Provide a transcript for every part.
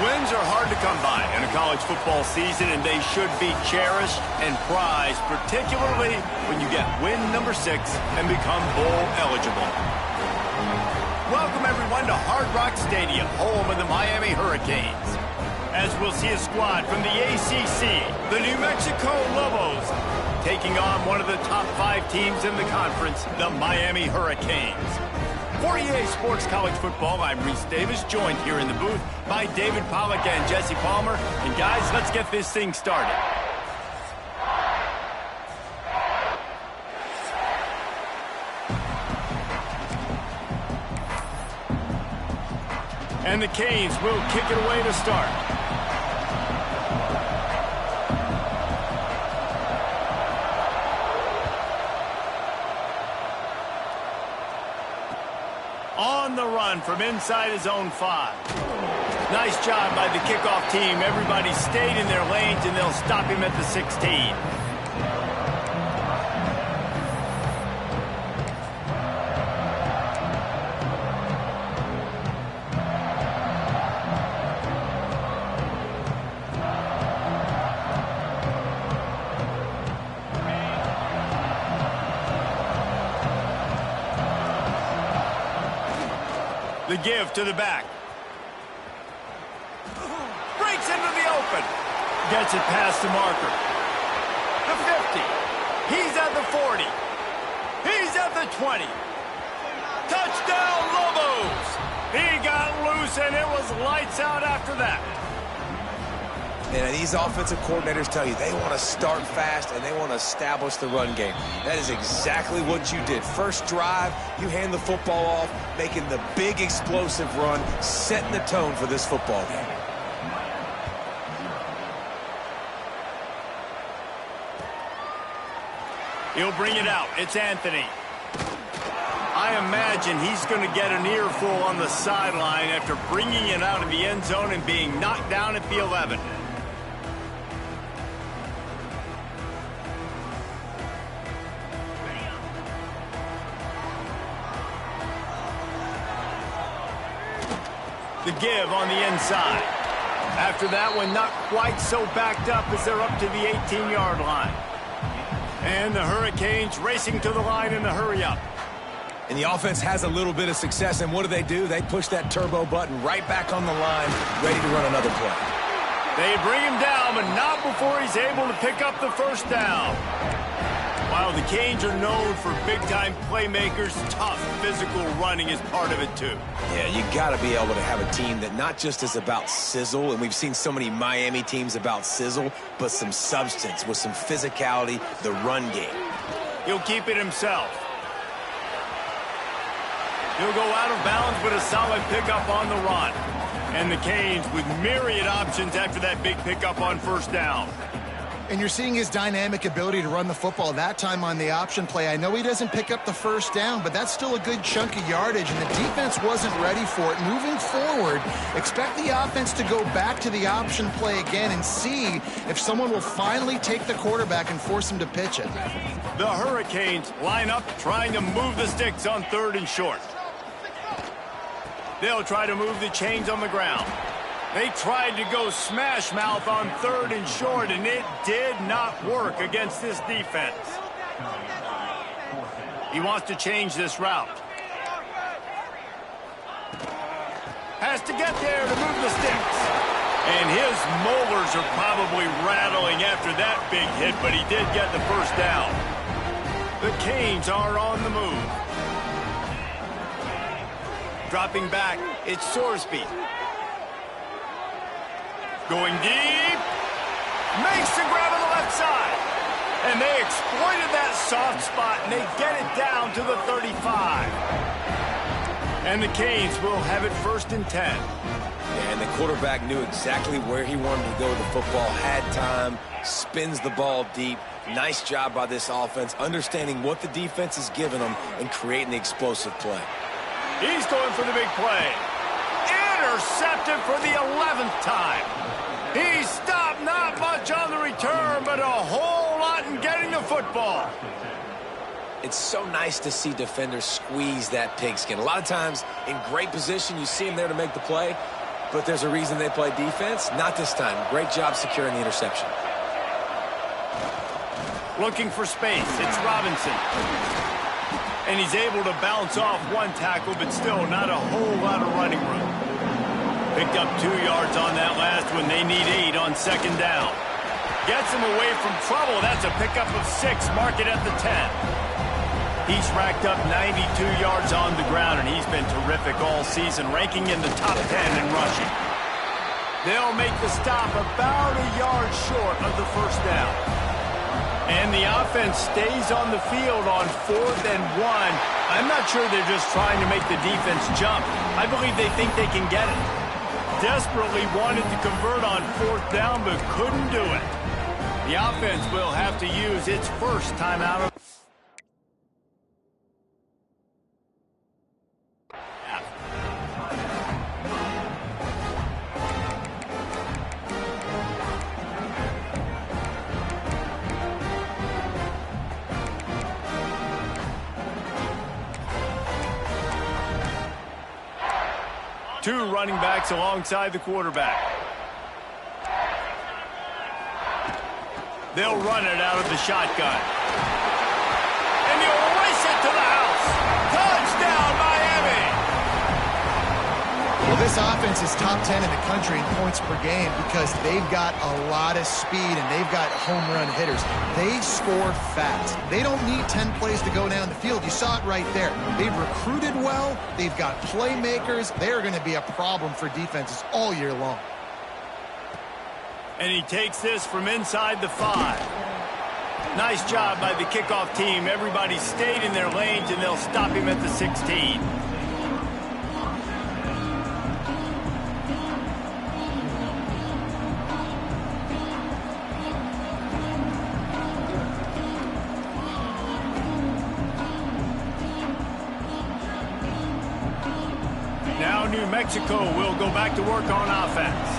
Wins are hard to come by in a college football season, and they should be cherished and prized, particularly when you get win number 6 and become bowl eligible. Welcome, everyone, to Hard Rock Stadium, home of the Miami Hurricanes. As we'll see a squad from the ACC, the New Mexico Lobos, taking on one of the top 5 teams in the conference, the Miami Hurricanes. For EA Sports College Football, I'm Reese Davis, joined here in the booth by David Pollack and Jesse Palmer. And guys, let's get this thing started. And the Canes will kick it away to start. On the run from inside his own 5. Nice job by the kickoff team. Everybody stayed in their lanes, and they'll stop him at the 16. The give to the back. Breaks into the open. Gets it past the marker. The 50. He's at the 40. He's at the 20. Touchdown, Lobos! He got loose, and it was lights out after that. And these offensive coordinators tell you they want to start fast and they want to establish the run game. That is exactly what you did. First drive, you hand the football off, making the big explosive run, setting the tone for this football game. He'll bring it out. It's Anthony. I imagine he's going to get an earful on the sideline after bringing it out of the end zone and being knocked down at the 11. The give on the inside. After that one, not quite so backed up as they're up to the 18-yard line. And the Hurricanes racing to the line in the hurry-up. And the offense has a little bit of success, and what do? They push that turbo button right back on the line, ready to run another play. They bring him down, but not before he's able to pick up the first down. While the Canes are known for big-time playmakers, tough physical running is part of it, too. Yeah, you got to be able to have a team that not just is about sizzle, and we've seen so many Miami teams about sizzle, but some substance with some physicality, the run game. He'll keep it himself. He'll go out of bounds, but a solid pickup on the run. And the Canes with myriad options after that big pickup on first down. And you're seeing his dynamic ability to run the football, that time on the option play. I know he doesn't pick up the first down, but that's still a good chunk of yardage, and the defense wasn't ready for it. Moving forward, expect the offense to go back to the option play again and see if someone will finally take the quarterback and force him to pitch it. The Hurricanes line up trying to move the sticks on 3rd and short. They'll try to move the chains on the ground. They tried to go smash mouth on 3rd and short, and it did not work against this defense. He wants to change this route. Has to get there to move the sticks. And his molars are probably rattling after that big hit, but he did get the first down. The Canes are on the move. Dropping back, it's Sorsby. Going deep. Makes the grab on the left side. And they exploited that soft spot, and they get it down to the 35. And the Canes will have it 1st and 10. And the quarterback knew exactly where he wanted to go with the football, had time, spins the ball deep. Nice job by this offense, understanding what the defense is giving them and creating the explosive play. He's going for the big play. Intercepted for the 11th time. He stopped not much on the return, but a whole lot in getting the football. It's so nice to see defenders squeeze that pigskin. A lot of times in great position, you see him there to make the play. but there's a reason they play defense. Not this time. Great job securing the interception. Looking for space. It's Robinson. And he's able to bounce off one tackle, but still not a whole lot of running room. Picked up 2 yards on that last one. They need 8 on second down. Gets him away from trouble. That's a pickup of 6. Mark it at the 10. He's racked up 92 yards on the ground, and he's been terrific all season, ranking in the top 10 in rushing. They'll make the stop about a yard short of the first down. And the offense stays on the field on 4th and 1. I'm not sure they're just trying to make the defense jump. I believe they think they can get it. Desperately wanted to convert on 4th down, but couldn't do it. The offense will have to use its first timeout. Two running backs alongside the quarterback. They'll run it out of the shotgun. And he'll race it to the house. Touchdown, Miami! Well, this offense is top 10 in the country in points per game because they've got a lot of speed and they've got home run hitters. They score fast. They don't need 10 plays to go down the field. You saw it right there. They've recruited well. They've got playmakers. They're going to be a problem for defenses all year long. And he takes this from inside the 5. Nice job by the kickoff team. Everybody stayed in their lanes, and they'll stop him at the 16. Now New Mexico will go back to work on offense.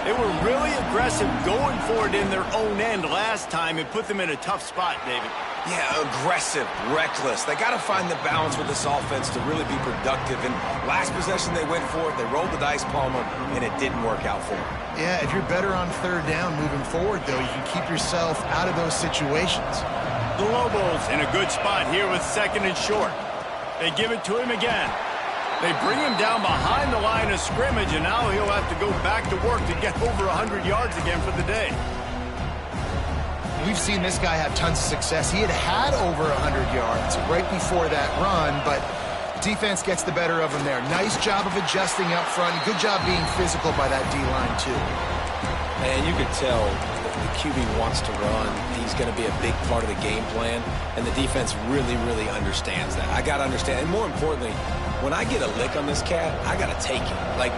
They were really aggressive going for it in their own end last time and put them in a tough spot, David. Yeah, aggressive, reckless. They got to find the balance with this offense to really be productive. And last possession they went for it, they rolled the dice, Palmer, and it didn't work out for them. Yeah, if you're better on 3rd down moving forward, though, you can keep yourself out of those situations. The Lobos in a good spot here with 2nd and short. They give it to him again. They bring him down behind the line of scrimmage, and now he'll have to go back to work to get over 100 yards again for the day. We've seen this guy have tons of success. He had over 100 yards right before that run, but defense gets the better of him there. Nice job of adjusting up front. Good job being physical by that D-line, too. And you could tell the QB wants to run. He's going to be a big part of the game plan, and the defense really, really understands that. I got to understand, and more importantly, when I get a lick on this cat, I got to take it. Like,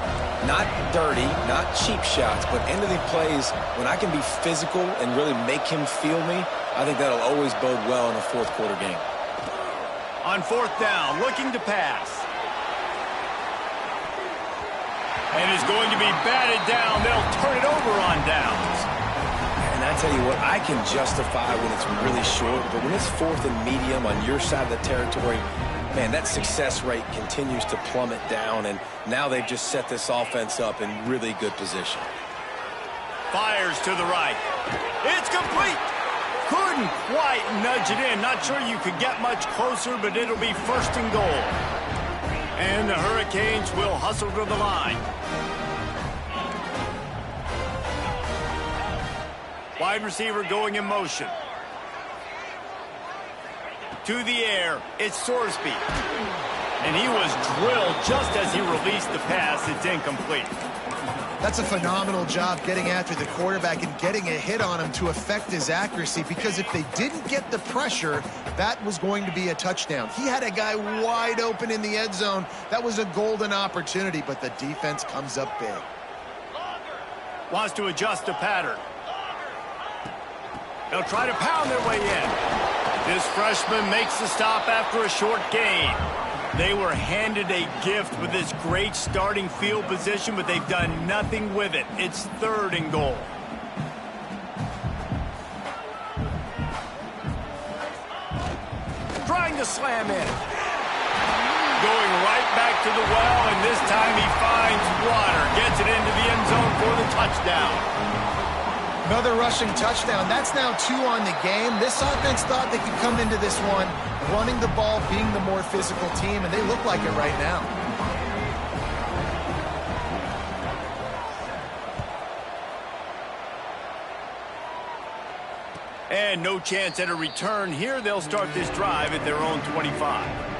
not dirty, not cheap shots, but end of the plays, when I can be physical and really make him feel me, I think that'll always bode well in a 4th quarter game. On 4th down, looking to pass. And is going to be batted down. They'll turn it over on downs. And I tell you what, I can justify when it's really short, but when it's 4th and medium on your side of the territory, man, that success rate continues to plummet down, and now they've just set this offense up in really good position. Fires to the right. It's complete. Couldn't quite nudge it in. Not sure you could get much closer, but it'll be 1st and goal. And the Hurricanes will hustle to the line. Wide receiver going in motion. To the air, it's Sorsby. And he was drilled just as he released the pass. It's incomplete. That's a phenomenal job getting after the quarterback and getting a hit on him to affect his accuracy, because if they didn't get the pressure, that was going to be a touchdown. He had a guy wide open in the end zone. That was a golden opportunity, but the defense comes up big. Wants to adjust the pattern. They'll try to pound their way in. This freshman makes the stop after a short gain. They were handed a gift with this great starting field position, but they've done nothing with it. It's 3rd and goal. Trying to slam in. Going right back to the well, and this time he finds water. Gets down. Another rushing touchdown. That's now 2 on the game. This offense thought they could come into this one running the ball, being the more physical team, and they look like it right now. And no chance at a return here. They'll start this drive at their own 25.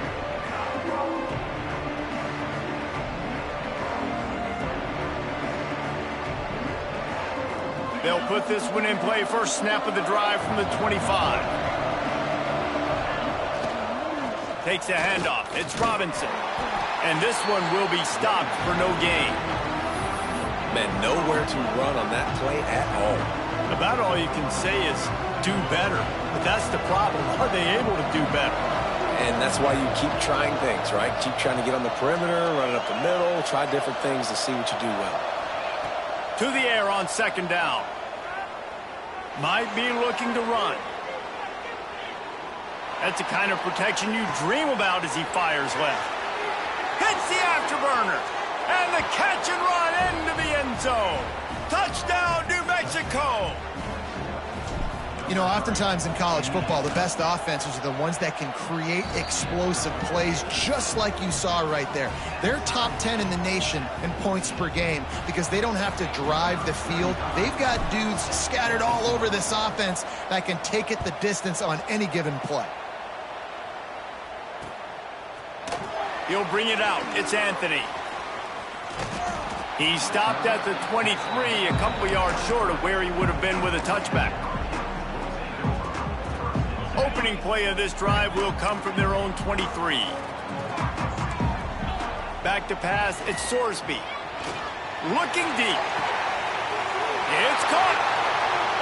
They'll put this one in play. First snap of the drive from the 25. Takes a handoff. It's Robinson. And this one will be stopped for no gain. Man, nowhere to run on that play at all. About all you can say is do better. But that's the problem. Are they able to do better? And that's why you keep trying things, right? Keep trying to get on the perimeter, run it up the middle, try different things to see what you do well. To the air on second down. Might be looking to run. That's the kind of protection you dream about as he fires left. Hits the afterburner. And the catch and run into the end zone. Touchdown, New Mexico. You know, oftentimes in college football, the best offenses are the ones that can create explosive plays, just like you saw right there. They're top 10 in the nation in points per game because they don't have to drive the field. They've got dudes scattered all over this offense that can take it the distance on any given play. He'll bring it out. It's Anthony. He stopped at the 23, a couple yards short of where he would have been with a touchback. Opening play of this drive will come from their own 23. Back to pass, it's Sorsby. Looking deep. It's caught.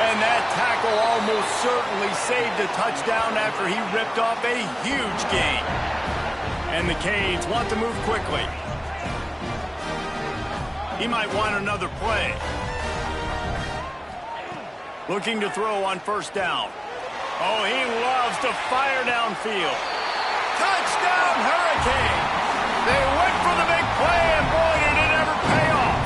And that tackle almost certainly saved a touchdown after he ripped off a huge gain. And the Canes want to move quickly. He might want another play. Looking to throw on first down. Oh, he loves to fire downfield. Touchdown, Hurricane! They went for the big play, and boy, did it ever pay off.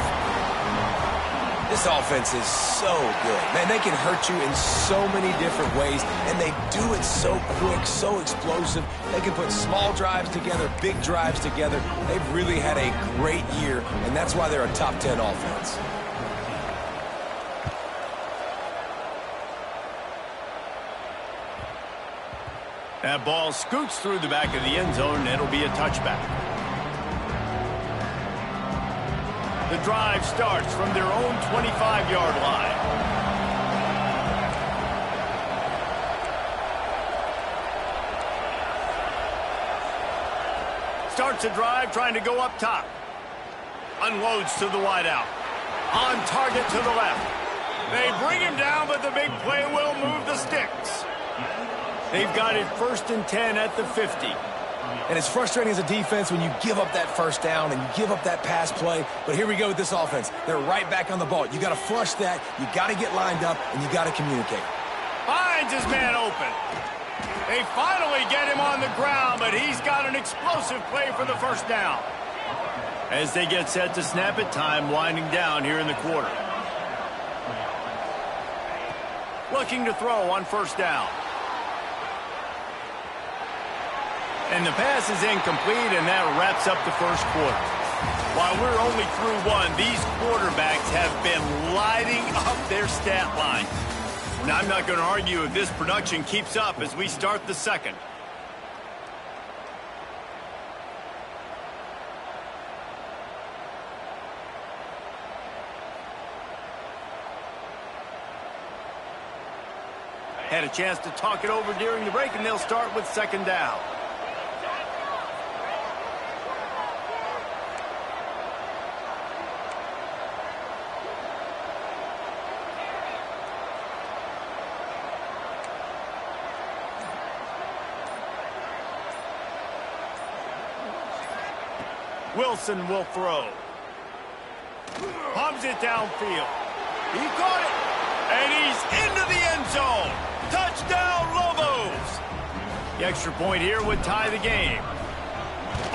This offense is so good. Man, they can hurt you in so many different ways, and they do it so quick, so explosive. They can put small drives together, big drives together. They've really had a great year, and that's why they're a top 10 offense. That ball scoots through the back of the end zone, and it'll be a touchback. The drive starts from their own 25-yard line. Starts a drive trying to go up top. Unloads to the wideout. On target to the left. They bring him down, but the big play will move the sticks. They've got it 1st and 10 at the 50. And it's frustrating as a defense when you give up that first down and you give up that pass play. But here we go with this offense. They're right back on the ball. You got to flush that. You got to get lined up, and you got to communicate. Finds his man open. They finally get him on the ground, but he's got an explosive play for the first down. As they get set to snap it, time winding down here in the quarter. Looking to throw on first down. And the pass is incomplete, and that wraps up the first quarter. While we're only through one, these quarterbacks have been lighting up their stat line. Now, I'm not going to argue if this production keeps up as we start the second. Had a chance to talk it over during the break, and they'll start with second down. Wilson will throw. Pumps it downfield. He caught it. And he's into the end zone. Touchdown, Lobos. The extra point here would tie the game.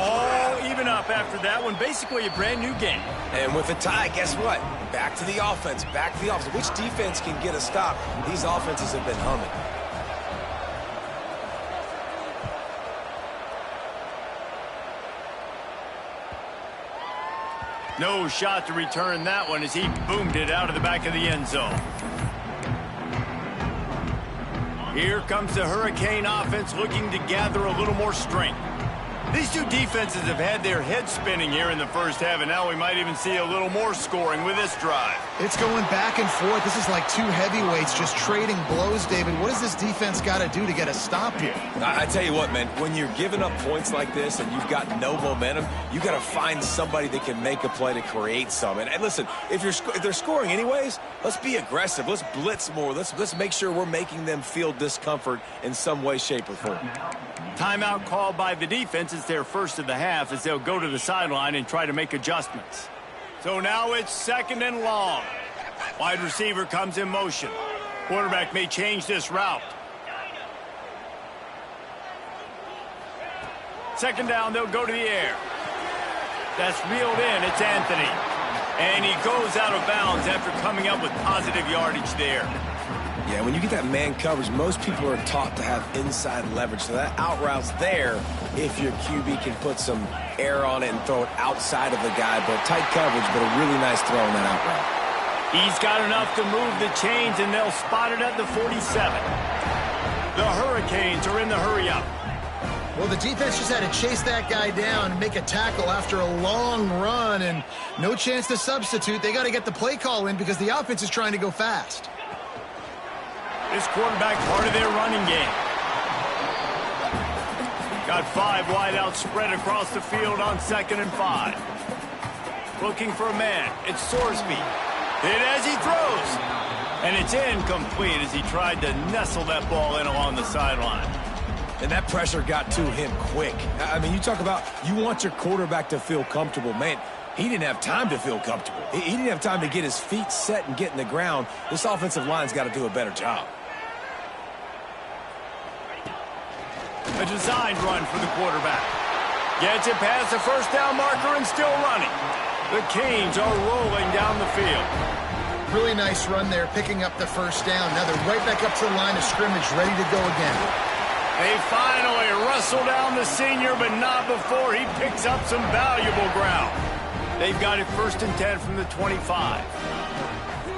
all even up after that one. Basically a brand new game. And with a tie, guess what? Back to the offense. Back to the offense. Which defense can get a stop? These offenses have been humming. No shot to return that one as he boomed it out of the back of the end zone. Here comes the Hurricane offense looking to gather a little more strength. These two defenses have had their heads spinning here in the first half, and now we might even see a little more scoring with this drive. It's going back and forth. This is like two heavyweights just trading blows, David. What does this defense got to do to get a stop here? I tell you what, man, when you're giving up points like this and you've got no momentum, you got to find somebody that can make a play to create some. And listen, if they're scoring anyways, let's be aggressive. Let's blitz more. Let's make sure we're making them feel discomfort in some way, shape, or form. Timeout called by the defense. It's their first of the half as they'll go to the sideline and try to make adjustments. So now it's 2nd and long. Wide receiver comes in motion. Quarterback may change this route. 2nd down, they'll go to the air. That's reeled in. It's Anthony. And he goes out of bounds after coming up with positive yardage there. Yeah, when you get that man coverage, most people are taught to have inside leverage. So that out route's there if your QB can put some air on it and throw it outside of the guy. But tight coverage, but a really nice throw on that out route. He's got enough to move the chains, and they'll spot it at the 47. The Hurricanes are in the hurry-up. Well, the defense just had to chase that guy down and make a tackle after a long run, and no chance to substitute. They got to get the play call in because the offense is trying to go fast. This quarterback part of their running game. Got 5 wide out spread across the field on 2nd and 5. Looking for a man. It's Sorsby. Hit as he throws. And it's incomplete as he tried to nestle that ball in along the sideline. And that pressure got to him quick. I mean, you talk about you want your quarterback to feel comfortable. Man, he didn't have time to feel comfortable. He didn't have time to get his feet set and get in the ground. This offensive line's got to do a better job. A designed run for the quarterback. Gets it past the first down marker and still running. The Canes are rolling down the field. Really nice run there, picking up the first down. Now they're right back up to the line of scrimmage, ready to go again. They finally wrestle down the senior, but not before he picks up some valuable ground. They've got it 1st and 10 from the 25.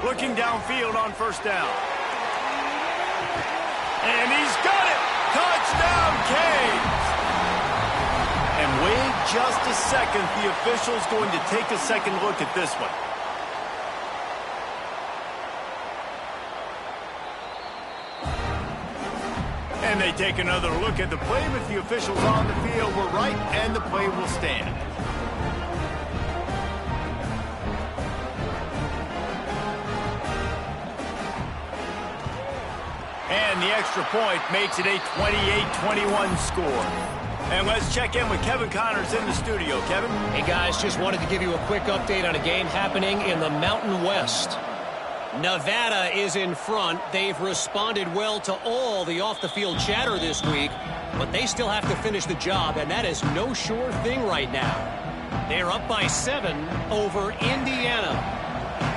Looking downfield on 1st down. And he's got it! Touchdown, Canes! And wait just a second. The official's going to take a second look at this one. And they take another look at the play, but the officials on the field were right, and the play will stand. And the extra point makes it a 28-21 score. And let's check in with Kevin Connors in the studio. Kevin? Hey, guys, just wanted to give you a quick update on a game happening in the Mountain West. Nevada is in front. They've responded well to all the off-the-field chatter this week, but they still have to finish the job, and that is no sure thing right now. They're up by 7 over Indiana.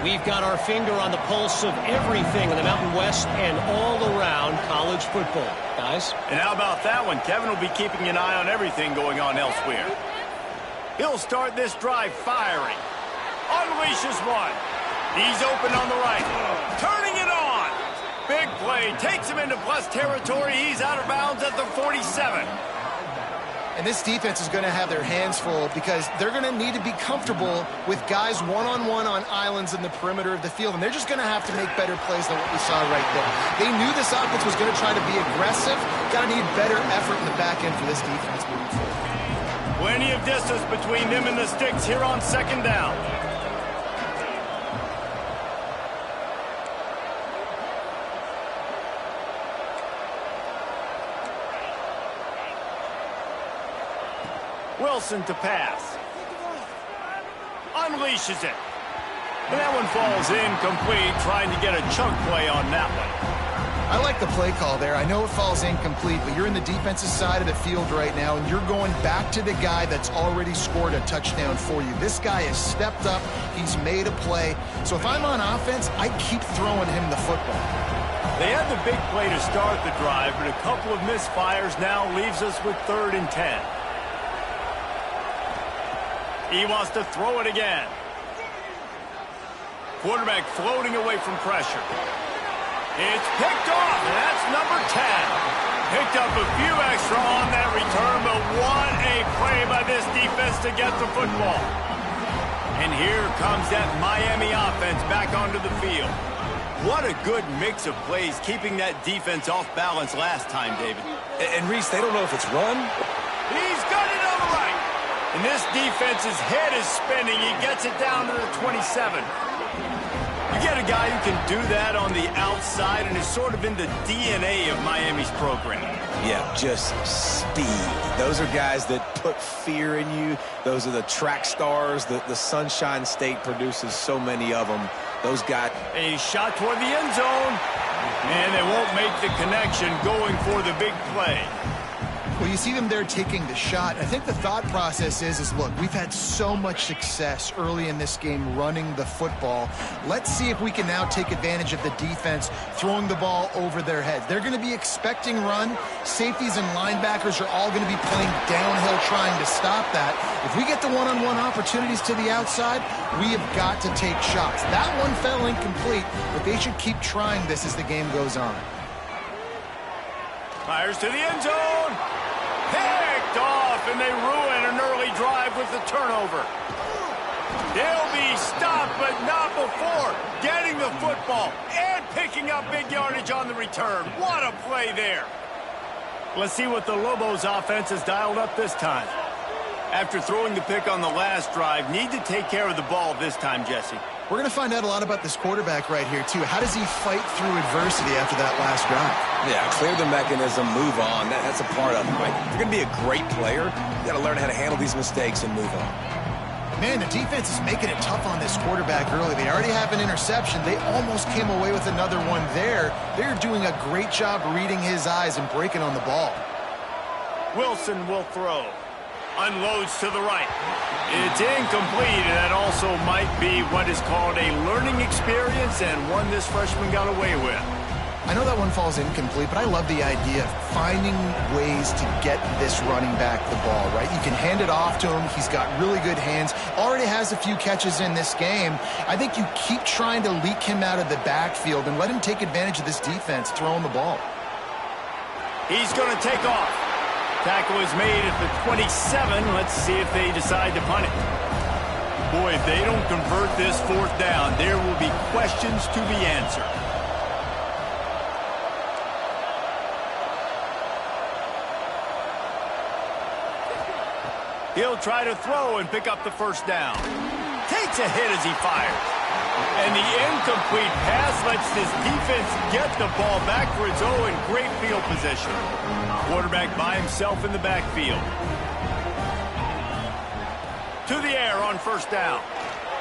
We've got our finger on the pulse of everything in the Mountain West and all around college football. Guys? And how about that one? Kevin will be keeping an eye on everything going on elsewhere. He'll start this drive firing. Unleashes one. He's open on the right. Turning it on. Big play. Takes him into plus territory. He's out of bounds at the 47. And this defense is going to have their hands full because they're going to need to be comfortable with guys one-on-one on islands in the perimeter of the field. And they're just going to have to make better plays than what we saw right there. They knew this offense was going to try to be aggressive. Got to need better effort in the back end for this defense moving forward. Plenty of distance between them and the sticks here on 2nd down. Wilson to pass. Unleashes it. And that one falls incomplete, trying to get a chunk play on that one. I like the play call there. I know it falls incomplete, but you're in the defensive side of the field right now, and you're going back to the guy that's already scored a touchdown for you. This guy has stepped up. He's made a play. So if I'm on offense, I keep throwing him the football. They had the big play to start the drive, but a couple of misfires now leaves us with 3rd and 10. He wants to throw it again. Quarterback floating away from pressure. It's picked off, and that's number 10. Picked up a few extra on that return, but what a play by this defense to get the football. And here comes that Miami offense back onto the field. What a good mix of plays, keeping that defense off balance last time, David. And Reese, they don't know if it's run. He's got it on the right. And this defense's head is spinning. He gets it down to the 27. You get a guy who can do that on the outside, and is sort of in the DNA of Miami's program. Yeah, just speed. Those are guys that put fear in you. Those are the track stars. The Sunshine State produces so many of them. Those guys. A shot toward the end zone, and they won't make the connection going for the big play. Well, you see them there taking the shot. I think the thought process is look, we've had so much success early in this game running the football. Let's see if we can now take advantage of the defense throwing the ball over their heads. They're going to be expecting run. Safeties and linebackers are all going to be playing downhill trying to stop that. If we get the one-on-one opportunities to the outside, we have got to take shots. That one fell incomplete, but they should keep trying this as the game goes on. Fires to the end zone. Picked off, and they ruin an early drive with the turnover. They'll be stopped, but not before getting the football and picking up big yardage on the return. What a play there. Let's see what the Lobos offense has dialed up this time. After throwing the pick on the last drive, need to take care of the ball this time, Jesse. We're going to find out a lot about this quarterback right here, too. How does he fight through adversity after that last drive? Yeah, clear the mechanism, move on. That's a part of it, right? If you're going to be a great player, you got to learn how to handle these mistakes and move on. Man, the defense is making it tough on this quarterback early. They already have an interception. They almost came away with another one there. They're doing a great job reading his eyes and breaking on the ball. Wilson will throw. Unloads to the right. It's incomplete, and that also might be what is called a learning experience, and one this freshman got away with. I know that one falls incomplete, but I love the idea of finding ways to get this running back the ball, right? You can hand it off to him. He's got really good hands. Already has a few catches in this game. I think you keep trying to leak him out of the backfield and let him take advantage of this defense throwing the ball. He's going to take off. Tackle is made at the 27. Let's see if they decide to punt it. Boy, if they don't convert this 4th down, there will be questions to be answered. He'll try to throw and pick up the 1st down. Takes a hit as he fires. And the incomplete pass lets this defense get the ball back for its own in great field position. Quarterback by himself in the backfield. To the air on 1st down.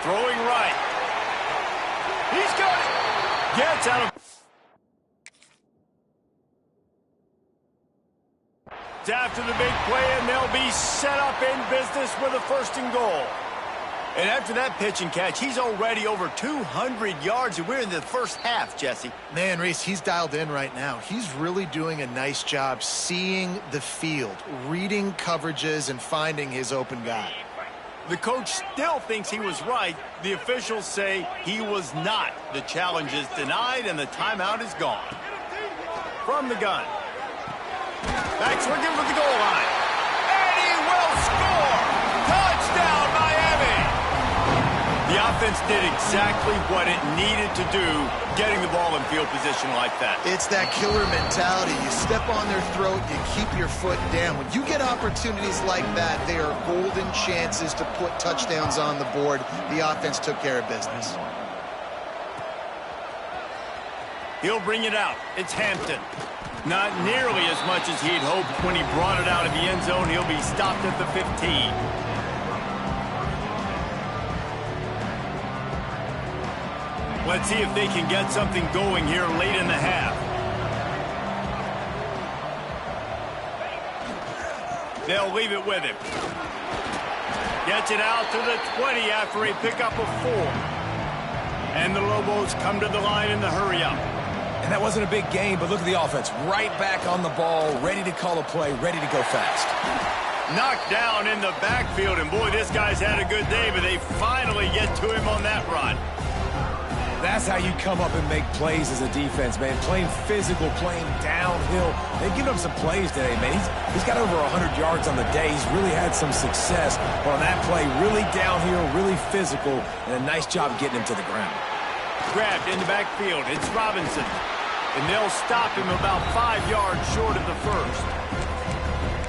Throwing right. He's got it. Gets out of... It's after the big play, and they'll be set up in business with a 1st and goal. And after that pitch and catch, he's already over 200 yards, and we're in the first half, Jesse. Man, Reese, he's dialed in right now. He's really doing a nice job seeing the field, reading coverages, and finding his open guy. The coach still thinks he was right. The officials say he was not. The challenge is denied, and the timeout is gone. From the gun. Backs looking for the goal line. And he will score! Touchdown, Miami! The offense did exactly what it needed to do, getting the ball in field position like that. It's that killer mentality. You step on their throat, you keep your foot down. When you get opportunities like that, they are golden chances to put touchdowns on the board. The offense took care of business. He'll bring it out. It's Hampton. Not nearly as much as he'd hoped when he brought it out of the end zone. He'll be stopped at the 15. Let's see if they can get something going here late in the half. They'll leave it with him. Gets it out to the 20 after a pickup of 4. And the Lobos come to the line in the hurry-up. And that wasn't a big game, but look at the offense. Right back on the ball, ready to call a play, ready to go fast. Knocked down in the backfield, and boy, this guy's had a good day, but they finally get to him on that run. That's how you come up and make plays as a defense, man. Playing physical, playing downhill. They've given him some plays today, man. He's got over 100 yards on the day. He's really had some success. But on that play, really downhill, really physical, and a nice job getting him to the ground. Grabbed in the backfield. It's Robinson. And they'll stop him about 5 yards short of the first.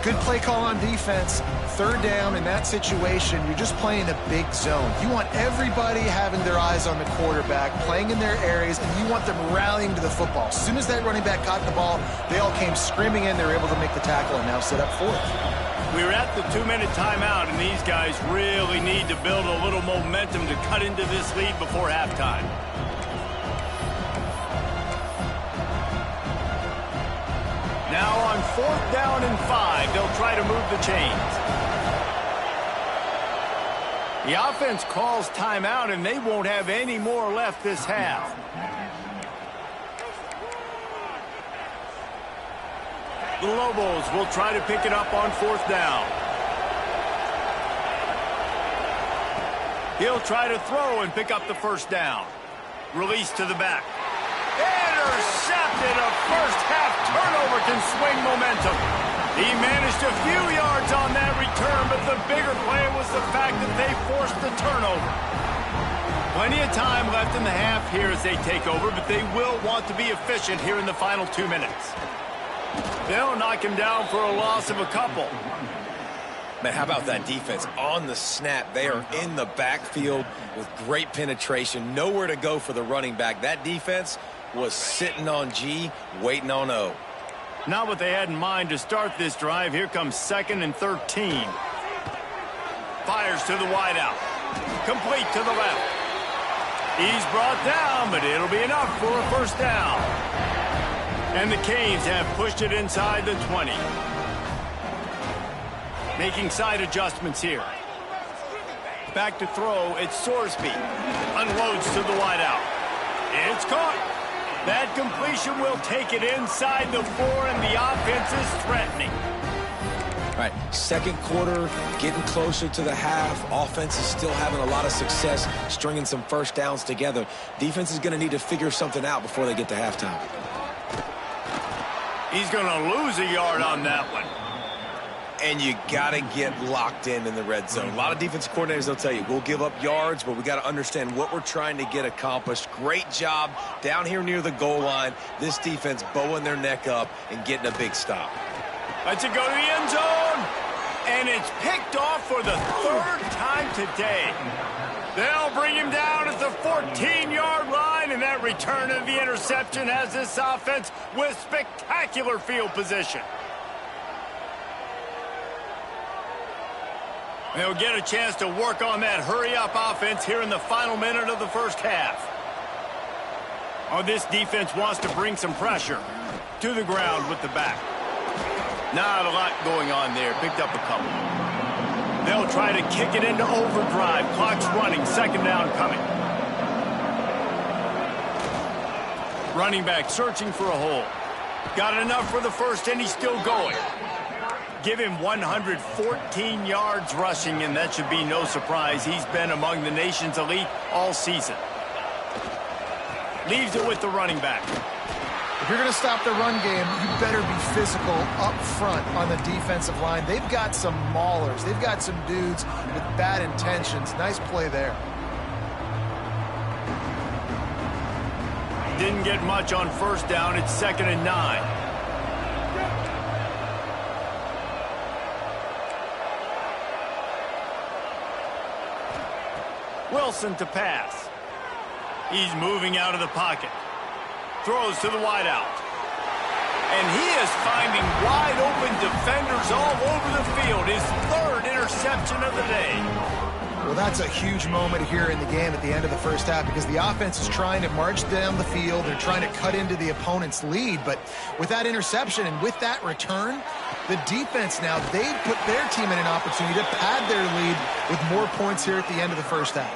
Good play call on defense. Third down in that situation, you're just playing a big zone. You want everybody having their eyes on the quarterback, playing in their areas, and you want them rallying to the football. As soon as that running back caught the ball, they all came screaming in. They were able to make the tackle and now set up fourth. We're at the 2-minute timeout, and these guys really need to build a little momentum to cut into this lead before halftime. Now on 4th down and 5, they'll try to move the chains. The offense calls timeout, and they won't have any more left this half. The Lobos will try to pick it up on 4th down. He'll try to throw and pick up the first down. Release to the back. Intercepted. A first-half turnover can swing momentum. He managed a few yards on that return, but the bigger play was the fact that they forced the turnover. Plenty of time left in the half here as they take over, but they will want to be efficient here in the final 2 minutes. They'll knock him down for a loss of a couple. Man, how about that defense? On the snap, they are in the backfield with great penetration. Nowhere to go for the running back. That defense was sitting on G, waiting on O. Not what they had in mind to start this drive. Here comes 2nd and 13. Fires to the wideout. Complete to the left. He's brought down, but it'll be enough for a first down. And the Canes have pushed it inside the 20. Making side adjustments here. Back to throw, it's Sorsby. Unloads to the wideout. It's caught. That completion will take it inside the 4, and the offense is threatening. All right, second quarter, getting closer to the half. Offense is still having a lot of success stringing some first downs together. Defense is going to need to figure something out before they get to halftime. He's going to lose a yard on that one. And you got to get locked in the red zone. A lot of defensive coordinators, they'll tell you, we'll give up yards, but we got to understand what we're trying to get accomplished. Great job down here near the goal line. This defense bowing their neck up and getting a big stop. Let's it go to the end zone. And it's picked off for the 3rd time today. They'll bring him down at the 14-yard line, and that return of the interception has this offense with spectacular field position. They'll get a chance to work on that hurry-up offense here in the final minute of the first half. Oh, this defense wants to bring some pressure to the ground with the back. Not a lot going on there. Picked up a couple. They'll try to kick it into overdrive. Clock's running. 2nd down coming. Running back searching for a hole. Got enough for the first, and he's still going. Give him 114 yards rushing, and that should be no surprise. He's been among the nation's elite all season. Leaves it with the running back. If you're going to stop the run game, you better be physical up front on the defensive line. They've got some maulers. They've got some dudes with bad intentions. Nice play there. Didn't get much on first down. It's 2nd and 9. Wilson to pass. He's moving out of the pocket. Throws to the wideout. And he is finding wide open defenders all over the field. His 3rd interception of the day. Well, that's a huge moment here in the game at the end of the first half because the offense is trying to march down the field. They're trying to cut into the opponent's lead. But with that interception and with that return, The defense now, they put their team in an opportunity to pad their lead with more points here at the end of the first half.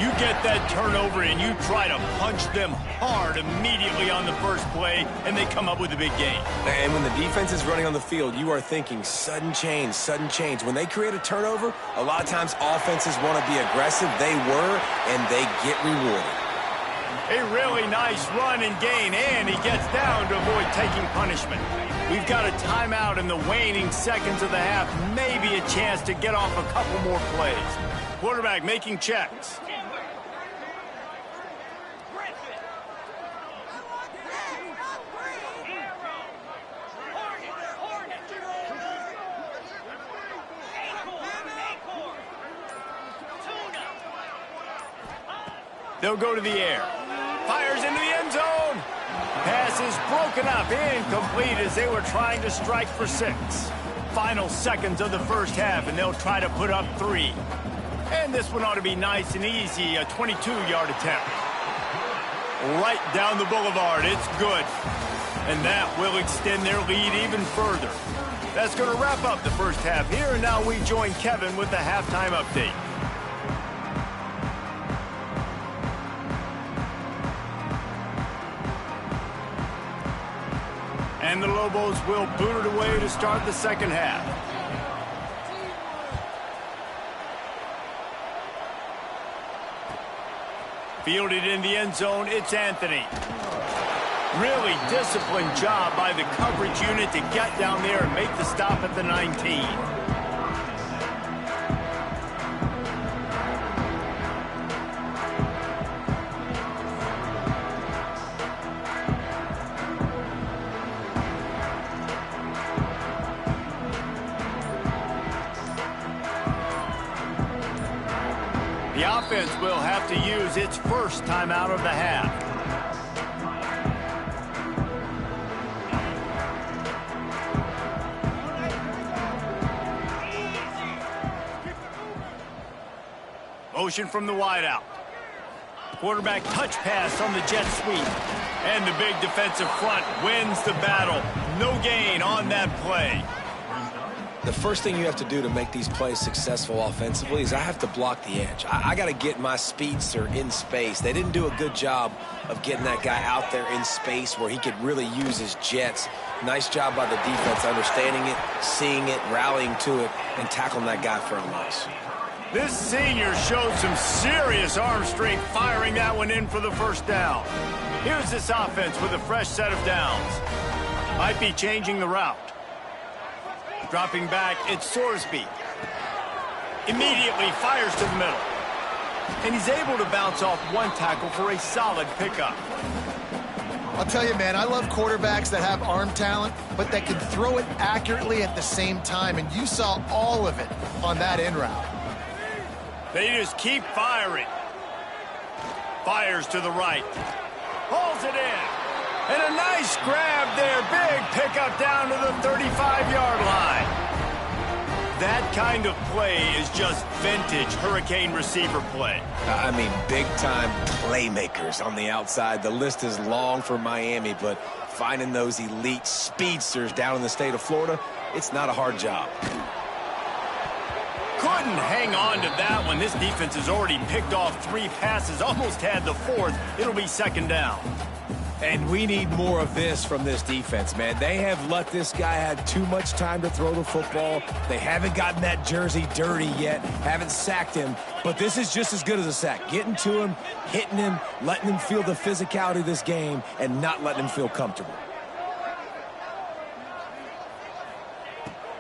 You get that turnover and you try to punch them hard immediately on the first play, and they come up with a big gain. And when the defense is running on the field, you are thinking sudden change, sudden change. When they create a turnover, a lot of times offenses want to be aggressive. They were, and they get rewarded. A really nice run and gain, and he gets down to avoid taking punishment. We've got a timeout in the waning seconds of the half, maybe a chance to get off a couple more plays. Quarterback making checks. They'll go to the air. Fires into the end zone. Pass is broken up, incomplete as they were trying to strike for 6. Final seconds of the first half, and they'll try to put up 3. And this one ought to be nice and easy, a 22-yard attempt. Right down the boulevard, it's good. And that will extend their lead even further. That's going to wrap up the first half here, and now we join Kevin with the halftime update. And the Lobos will boot it away to start the second half. Fielded in the end zone, it's Anthony. Really disciplined job by the coverage unit to get down there and make the stop at the 19. The offense will have to use its first timeout of the half. Motion from the wideout. Quarterback touch pass on the jet sweep. And the big defensive front wins the battle. No gain on that play. The first thing you have to do to make these plays successful offensively is I have to block the edge. I got to get my speedster in space. They didn't do a good job of getting that guy out there in space where he could really use his jets. Nice job by the defense understanding it, seeing it, rallying to it, and tackling that guy for a loss. This senior showed some serious arm strength firing that one in for the first down. Here's this offense with a fresh set of downs. Might be changing the route. Dropping back, it's Sorsby. Immediately fires to the middle. And he's able to bounce off one tackle for a solid pickup. I'll tell you, man, I love quarterbacks that have arm talent, but that can throw it accurately at the same time. And you saw all of it on that in route. They just keep firing. Fires to the right. Pulls it in. And a nice grab there. Big pickup down to the 35-yard line. That kind of play is just vintage Hurricane receiver play. I mean, big-time playmakers on the outside. The list is long for Miami, but finding those elite speedsters down in the state of Florida, it's not a hard job. Couldn't hang on to that one. This defense has already picked off 3 passes, almost had the 4th. It'll be second down. And we need more of this from this defense, man. They have let this guy have too much time to throw the football. They haven't gotten that jersey dirty yet, haven't sacked him. But this is just as good as a sack. Getting to him, hitting him, letting him feel the physicality of this game, and not letting him feel comfortable.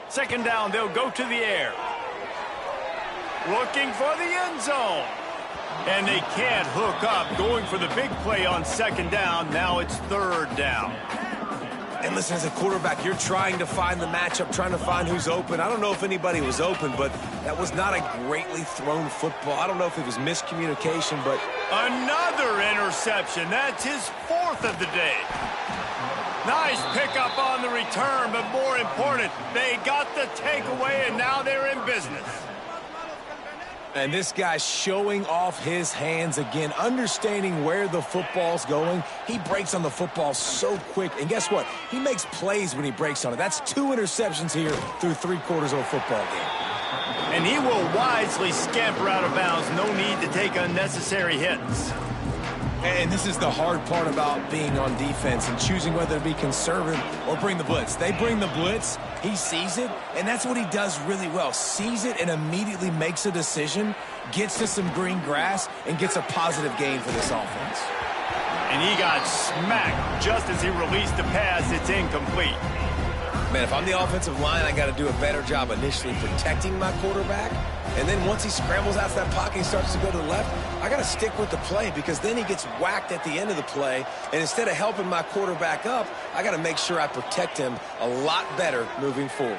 Second down, they'll go to the air. Looking for the end zone. And they can't hook up, going for the big play on second down. Now it's third down. And listen, as a quarterback, you're trying to find the matchup, trying to find who's open. I don't know if anybody was open, but that was not a greatly thrown football. I don't know if it was miscommunication, but... Another interception. That's his 4th of the day. Nice pickup on the return, but more important, they got the takeaway, and now they're in business. And this guy's showing off his hands again, understanding where the football's going. He breaks on the football so quick. And guess what? He makes plays when he breaks on it. That's 2 interceptions here through 3/4 of a football game. And he will wisely scamper out of bounds. No need to take unnecessary hits. And this is the hard part about being on defense and choosing whether to be conservative or bring the blitz. They bring the blitz, he sees it, and that's what he does really well. Sees it and immediately makes a decision, gets to some green grass, and gets a positive gain for this offense. And he got smacked just as he released the pass. It's incomplete. Man, if I'm the offensive line, I got to do a better job initially protecting my quarterback. And then once he scrambles out of that pocket and starts to go to the left, I got to stick with the play because then he gets whacked at the end of the play. And instead of helping my quarterback up, I got to make sure I protect him a lot better moving forward.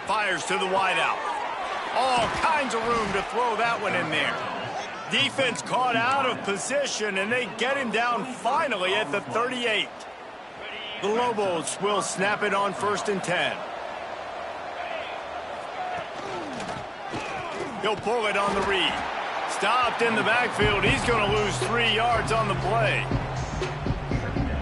Fires to the wideout. All kinds of room to throw that one in there. Defense caught out of position, and they get him down finally at the 38. The Lobos will snap it on 1st and 10. He'll pull it on the read. Stopped in the backfield. He's going to lose 3 yards on the play.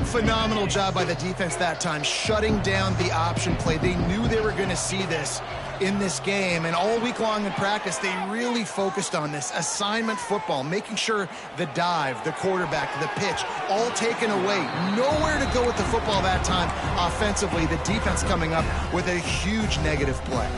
Phenomenal job by the defense that time, shutting down the option play. They knew they were going to see this in this game, and all week long in practice, they really focused on this assignment football, making sure the dive, the quarterback, the pitch, all taken away. Nowhere to go with the football that time offensively. The defense coming up with a huge negative play.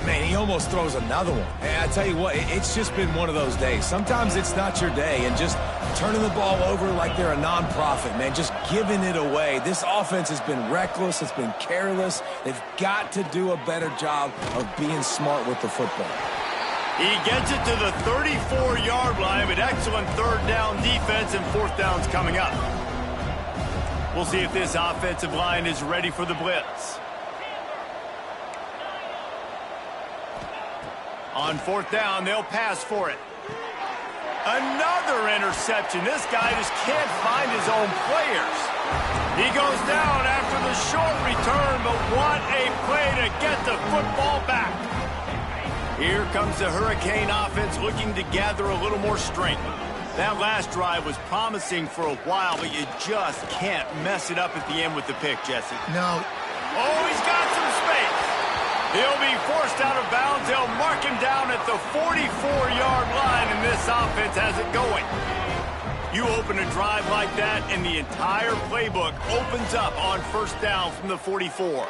Man, he almost throws another one. And I tell you what, it's just been one of those days. Sometimes it's not your day, and just turning the ball over like they're a nonprofit, man, just giving it away. This offense has been reckless. It's been careless. They've got to do a better job of being smart with the football. He gets it to the 34-yard line, but excellent 3rd down defense, and 4th down's coming up. We'll see if this offensive line is ready for the blitz. On 4th down, they'll pass for it. Another interception. This guy just can't find his own players. He goes down after the short return, but what a play to get the football back. Here comes the Hurricane offense looking to gather a little more strength. That last drive was promising for a while, but you just can't mess it up at the end with the pick, Jesse. No. Oh, he's got some space. He'll be forced out of bounds. They'll mark him down at the 44-yard line, and this offense has it going. You open a drive like that, and the entire playbook opens up on 1st down from the 44.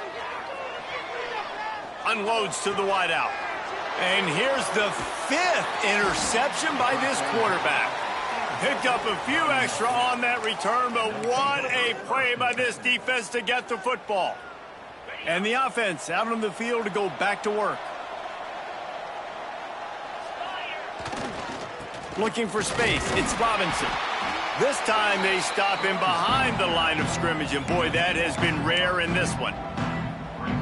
Unloads to the wideout. And here's the 5th interception by this quarterback. Picked up a few extra on that return, but what a play by this defense to get the football. And the offense out on the field to go back to work. Looking for space, it's Robinson. This time they stop him behind the line of scrimmage, and boy, that has been rare in this one.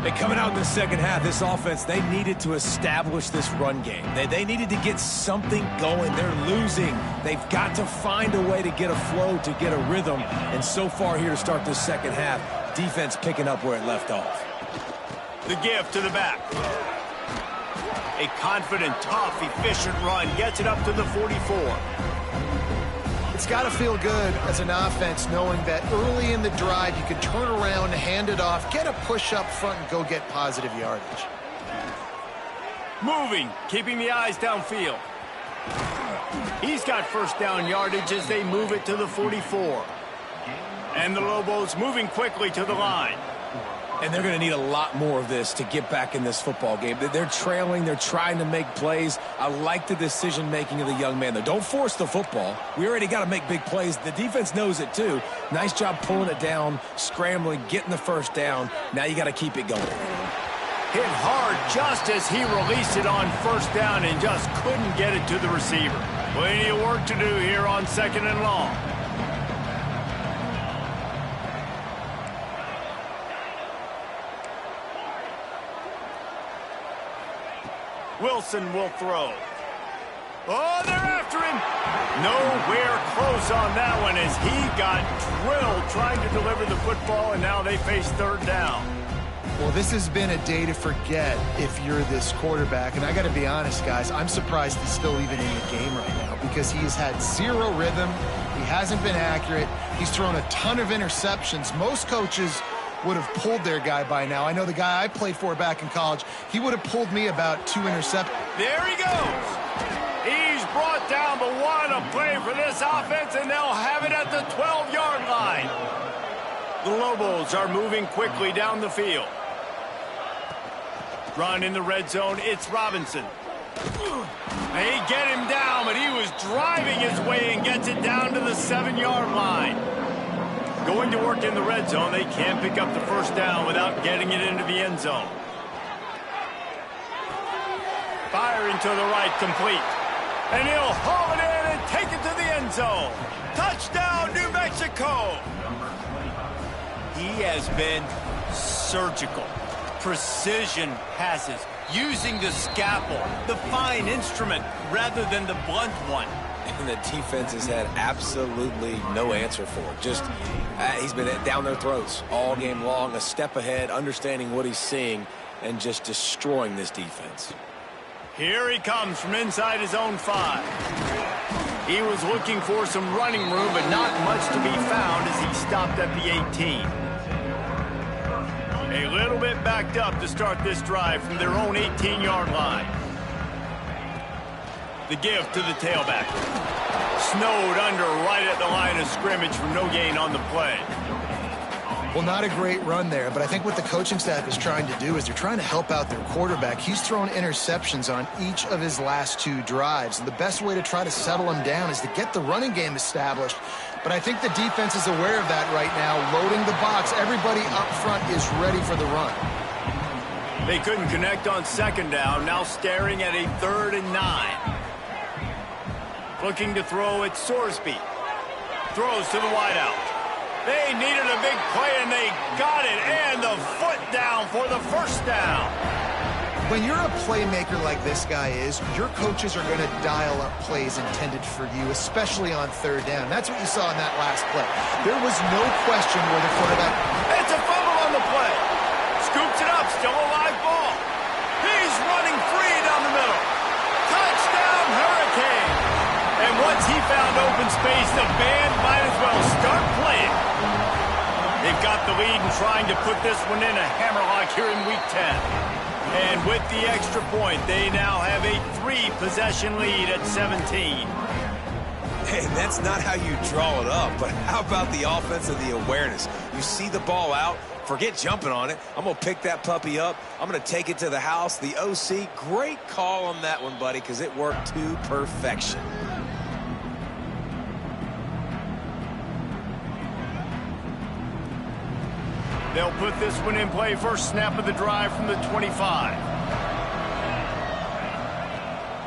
And coming out in the second half, this offense, they needed to establish this run game. They needed to get something going. They're losing. They've got to find a way to get a flow, to get a rhythm. And so far here to start this second half, defense picking up where it left off. The give to the back. A confident, tough, efficient run gets it up to the 44. It's got to feel good as an offense knowing that early in the drive you can turn around, hand it off, get a push up front, and go get positive yardage. Moving, keeping the eyes downfield. He's got 1st down yardage as they move it to the 44. And the Lobos moving quickly to the line. And they're going to need a lot more of this to get back in this football game. They're trailing. They're trying to make plays. I like the decision-making of the young man, though. Don't force the football. We already got to make big plays. The defense knows it, too. Nice job pulling it down, scrambling, getting the 1st down. Now you got to keep it going. Hit hard just as he released it on 1st down and just couldn't get it to the receiver. Plenty of work to do here on 2nd and long. Wilson will throw. Oh, they're after him. Nowhere close on that one as he got drilled trying to deliver the football, and now they face 3rd down. Well, this has been a day to forget if you're this quarterback. And I got to be honest, guys, I'm surprised he's still even in the game right now because he has had zero rhythm. He hasn't been accurate. He's thrown a ton of interceptions. Most coaches would have pulled their guy by now. I know the guy I played for back in college, he would have pulled me about 2 interceptions. There he goes. He's brought down, but what a play for this offense, and they'll have it at the 12-yard line. The Lobos are moving quickly down the field. Run in the red zone, it's Robinson. They get him down, but he was driving his way and gets it down to the 7-yard line. Going to work in the red zone, they can't pick up the first down without getting it into the end zone. Firing to the right, complete. And he'll haul it in and take it to the end zone. Touchdown, New Mexico! He has been surgical. Precision passes, using the scalpel, the fine instrument, rather than the blunt one. And the defense has had absolutely no answer for it. Just, he's been down their throats all game long, a step ahead, understanding what he's seeing, and just destroying this defense. Here he comes from inside his own 5. He was looking for some running room, but not much to be found as he stopped at the 18. A little bit backed up to start this drive from their own 18-yard line. The give to the tailback. Snowed under right at the line of scrimmage for no gain on the play. Well, not a great run there, but I think what the coaching staff is trying to do is they're trying to help out their quarterback. He's thrown interceptions on each of his last 2 drives, and the best way to try to settle him down is to get the running game established. But I think the defense is aware of that right now, loading the box. Everybody up front is ready for the run. They couldn't connect on second down, now staring at a 3rd and 9. Looking to throw at Sorsby. Throws to the wideout. They needed a big play, and they got it, and the foot down for the first down. When you're a playmaker like this guy is, your coaches are going to dial up plays intended for you, especially on 3rd down. That's what you saw in that last play. There was no question where the quarterback... It's a fumble on the play. Scoops it up, still a live ball. He's running free down the middle. Touchdown, Hurricane. And once he found open space, the band might as well start playing. They've got the lead and trying to put this one in a hammerlock here in Week 10. And with the extra point, they now have a 3-possession lead at 17. Hey, that's not how you draw it up, but how about the offense and the awareness? You see the ball out, forget jumping on it. I'm going to pick that puppy up. I'm going to take it to the house. The OC, great call on that one, buddy, because it worked to perfection. They'll put this one in play. First snap of the drive from the 25.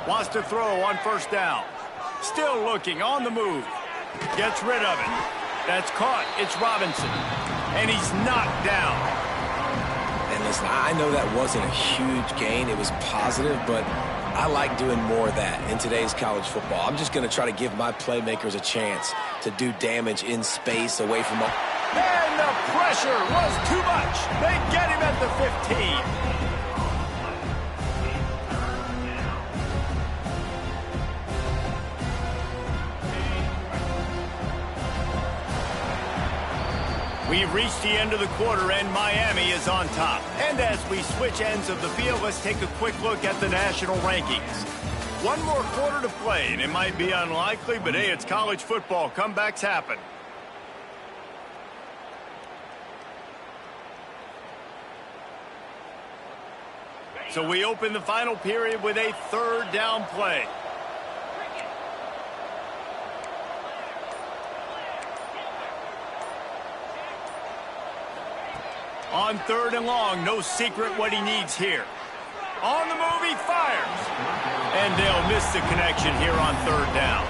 Wants to throw on first down. Still looking, on the move. Gets rid of it. That's caught. It's Robinson. And he's knocked down. And listen, I know that wasn't a huge gain. It was positive, but I like doing more of that in today's college football. I'm just going to try to give my playmakers a chance to do damage in space away from... And the pressure was too much. They get him at the 15. We've reached the end of the quarter, and Miami is on top. And as we switch ends of the field, let's take a quick look at the national rankings. One more quarter to play, and it might be unlikely, but hey, it's college football. Comebacks happen. So we open the final period with a 3rd down play. On 3rd and long, no secret what he needs here. On the move, he fires. And they'll miss the connection here on 3rd down.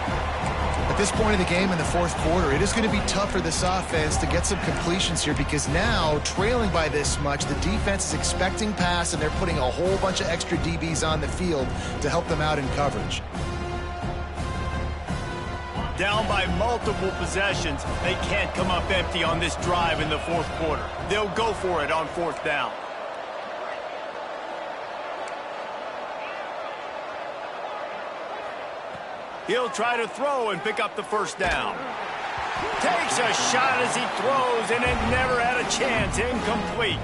At this point in the game in the 4th quarter, it is going to be tough for this offense to get some completions here because now, trailing by this much, the defense is expecting pass, and they're putting a whole bunch of extra DBs on the field to help them out in coverage. Down by multiple possessions, they can't come up empty on this drive in the 4th quarter. They'll go for it on 4th down. He'll try to throw and pick up the first down. Takes a shot as he throws, and it never had a chance. Incomplete.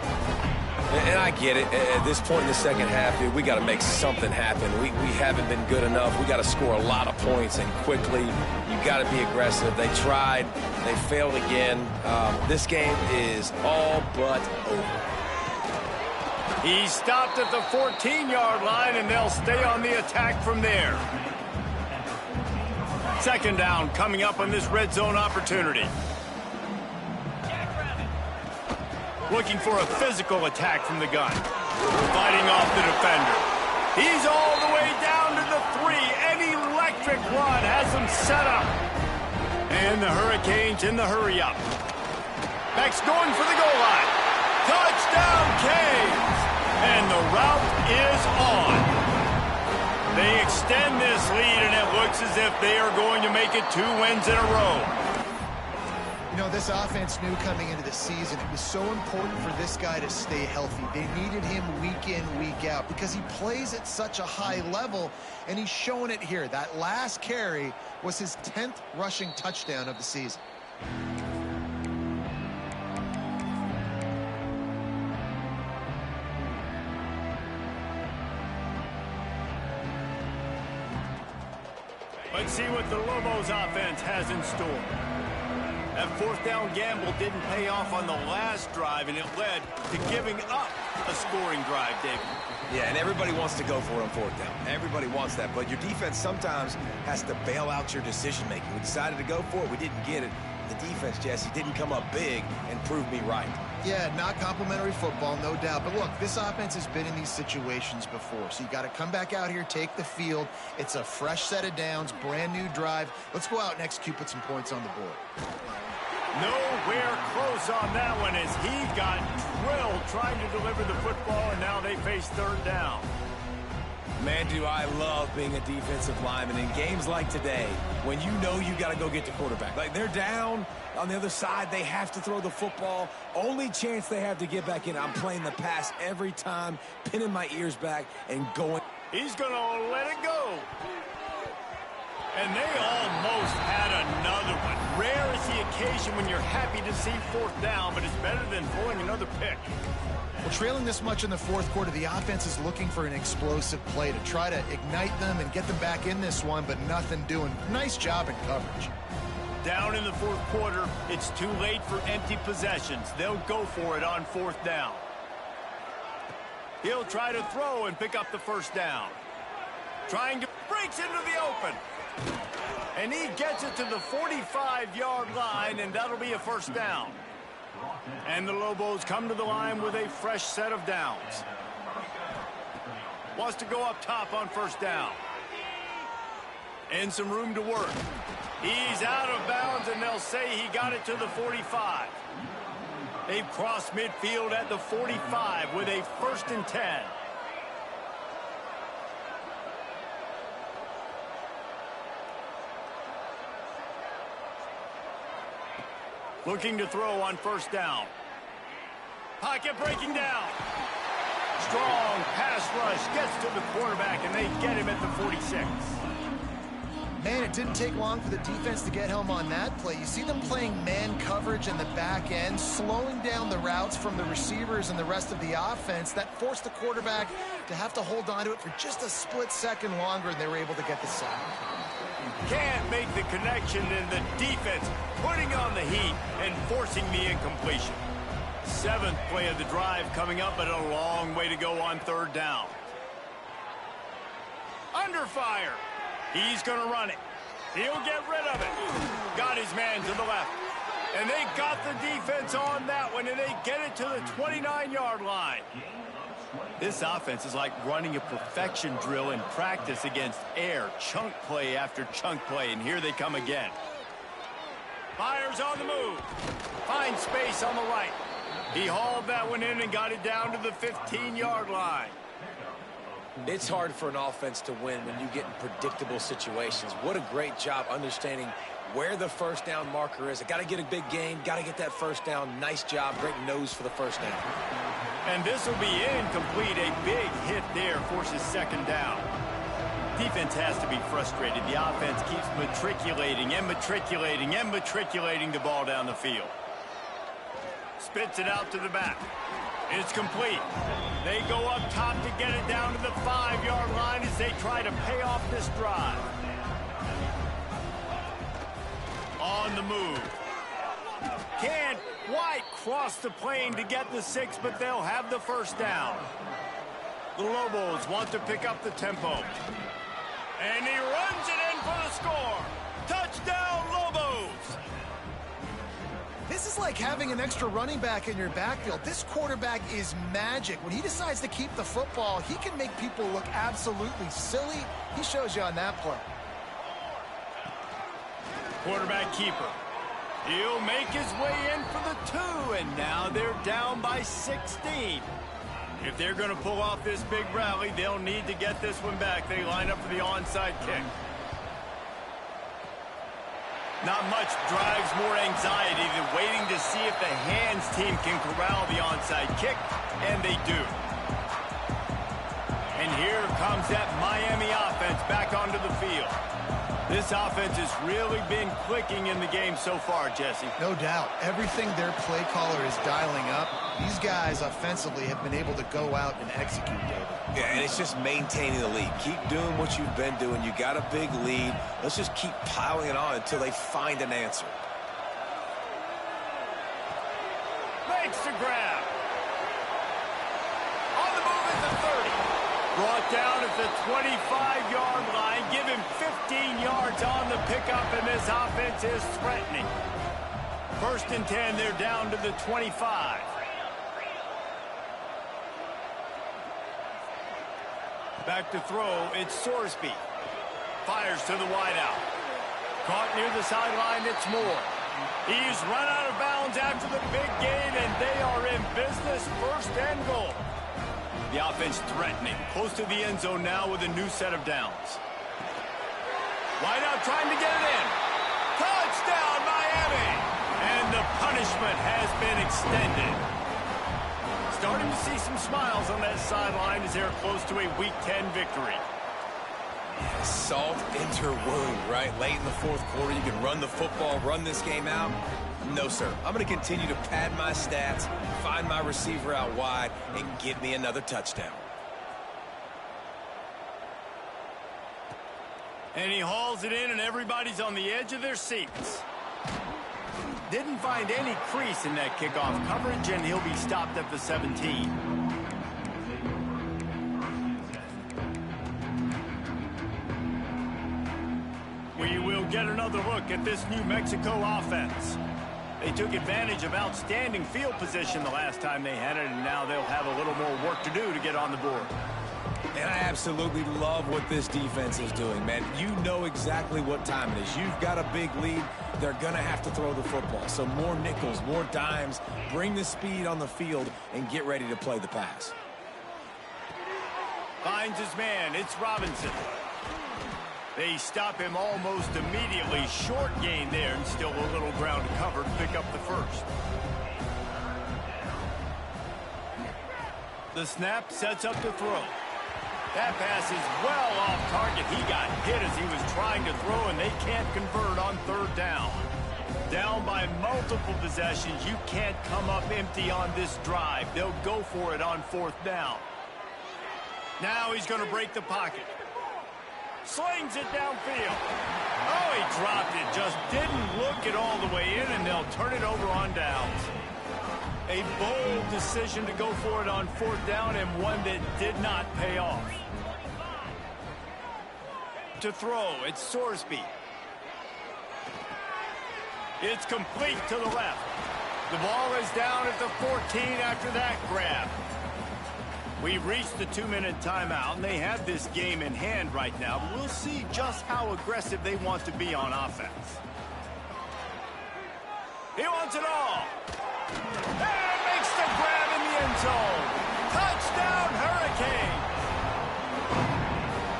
And I get it. At this point in the second half, dude, we got to make something happen. We haven't been good enough. We got to score a lot of points and quickly. You got to be aggressive. They tried. They failed again. This game is all but over. He stopped at the 14-yard line, and they'll stay on the attack from there. Second down coming up on this red zone opportunity. Looking for a physical attack from the gun. Fighting off the defender. He's all the way down to the 3. An electric run has him set up. And the Hurricanes in the hurry-up. Beck's going for the goal line. Touchdown, Canes! And the route is on. They extend this lead, and it looks as if they are going to make it 2 wins in a row. You know, this offense knew coming into the season it was so important for this guy to stay healthy. They needed him week in, week out because he plays at such a high level, and he's showing it here. That last carry was his 10th rushing touchdown of the season. Let's see what the Lobos offense has in store. That fourth down gamble didn't pay off on the last drive, and it led to giving up a scoring drive, David. Yeah, and everybody wants to go for it on fourth down. Everybody wants that, but your defense sometimes has to bail out your decision-making. We decided to go for it. We didn't get it. The defense, Jesse, didn't come up big and prove me right. Yeah, not complimentary football, no doubt. But look, this offense has been in these situations before. So you got to come back out here, take the field. It's a fresh set of downs, brand new drive. Let's go out and execute, put some points on the board. Nowhere close on that one as he got drilled trying to deliver the football, and now they face third down. Man, do I love being a defensive lineman in games like today when you know you got to go get the quarterback. Like, they're down on the other side. They have to throw the football. Only chance they have to get back in. I'm playing the pass every time, pinning my ears back and going. He's going to let it go. And they almost had another one. Rare is the occasion when you're happy to see fourth down, but it's better than throwing another pick. Well, trailing this much in the fourth quarter, the offense is looking for an explosive play to try to ignite them and get them back in this one, but nothing doing. Nice job in coverage. Down in the fourth quarter, it's too late for empty possessions. They'll go for it on fourth down. He'll try to throw and pick up the first down. Trying to breaks into the open. And he gets it to the 45-yard line, and that'll be a first down. And the Lobos come to the line with a fresh set of downs. Wants to go up top on first down. And some room to work. He's out of bounds, and they'll say he got it to the 45. They've crossed midfield at the 45 with a 1st and 10. Looking to throw on first down. Pocket breaking down. Strong pass rush gets to the quarterback, and they get him at the 46. Man, it didn't take long for the defense to get home on that play. You see them playing man coverage in the back end, slowing down the routes from the receivers and the rest of the offense. That forced the quarterback to have to hold on to it for just a split second longer, and they were able to get the sack. Can't make the connection, and the defense putting on the heat and forcing the incompletion. 7th play of the drive coming up, but a long way to go on third down. Under fire. He's going to run it. He'll get rid of it. Got his man to the left. And they got the defense on that one, and they get it to the 29-yard line. This offense is like running a perfection drill in practice against air. Chunk play after chunk play, and here they come again. Fires on the move. Finds space on the right. He hauled that one in and got it down to the 15-yard line. It's hard for an offense to win when you get in predictable situations. What a great job understanding where the first down marker is. I got to get a big gain, got to get that first down. Nice job, great nose for the first down. And this will be incomplete. A big hit there forces second down. Defense has to be frustrated. The offense keeps matriculating and matriculating and matriculating the ball down the field. Spits it out to the back. It's complete. They go up top to get it down to the 5-yard line as they try to pay off this drive. On the move. Can't quite cross the plane to get the 6, but they'll have the first down. The Lobos want to pick up the tempo. And he runs it in for the score. Touchdown, Lobos! This is like having an extra running back in your backfield. This quarterback is magic. When he decides to keep the football, he can make people look absolutely silly. He shows you on that play. Quarterback keeper. He'll make his way in for the 2, and now they're down by 16. If they're going to pull off this big rally, they'll need to get this one back. They line up for the onside kick. Not much drives more anxiety than waiting to see if the hands team can corral the onside kick, and they do. And here comes that Miami offense back onto the field. This offense has really been clicking in the game so far, Jesse. No doubt. Everything their play caller is dialing up, these guys offensively have been able to go out and execute, David. Yeah, and it's just maintaining the lead. Keep doing what you've been doing. You got a big lead. Let's just keep piling it on until they find an answer. Makes the grab. On the move at the 30. Brought down at the 25-yard line. Give him 15 yards on the pickup, and this offense is threatening. 1st and 10, they're down to the 25. Back to throw, it's Sorsby. Fires to the wideout. Caught near the sideline, it's Moore. He's run out of bounds after the big gain, and they are in business, 1st and goal. The offense threatening, close to the end zone now with a new set of downs. Wideout trying to get it in. Touchdown, Miami! And the punishment has been extended. Starting to see some smiles on that sideline as they're close to a Week 10 victory. Salt into wound, right? Late in the 4th quarter, you can run the football, run this game out. No, sir. I'm going to continue to pad my stats, find my receiver out wide, and get me another touchdown. And he hauls it in, and everybody's on the edge of their seats. Didn't find any crease in that kickoff coverage, and he'll be stopped at the 17. We will get another look at this New Mexico offense. They took advantage of outstanding field position the last time they had it, and now they'll have a little more work to do to get on the board. And I absolutely love what this defense is doing, man. You know exactly what time it is. You've got a big lead. They're going to have to throw the football. So more nickels, more dimes, bring the speed on the field, and get ready to play the pass. Finds his man. It's Robinson. They stop him almost immediately. Short gain there, and still a little ground to cover to pick up the 1st. The snap sets up the throw. That pass is well off target. He got hit as he was trying to throw, and they can't convert on 3rd down. Down by multiple possessions. You can't come up empty on this drive. They'll go for it on 4th down. Now he's going to break the pocket. Slings it downfield. Oh, he dropped it. Just didn't look it all the way in, and they'll turn it over on downs. A bold decision to go for it on 4th down, and one that did not pay off. To throw, it's Sorsby. It's complete to the left. The ball is down at the 14 after that grab. We've reached the 2-minute timeout, and they have this game in hand right now. But we'll see just how aggressive they want to be on offense. He wants it all. And makes the grab in the end zone. Touchdown, Hurricane.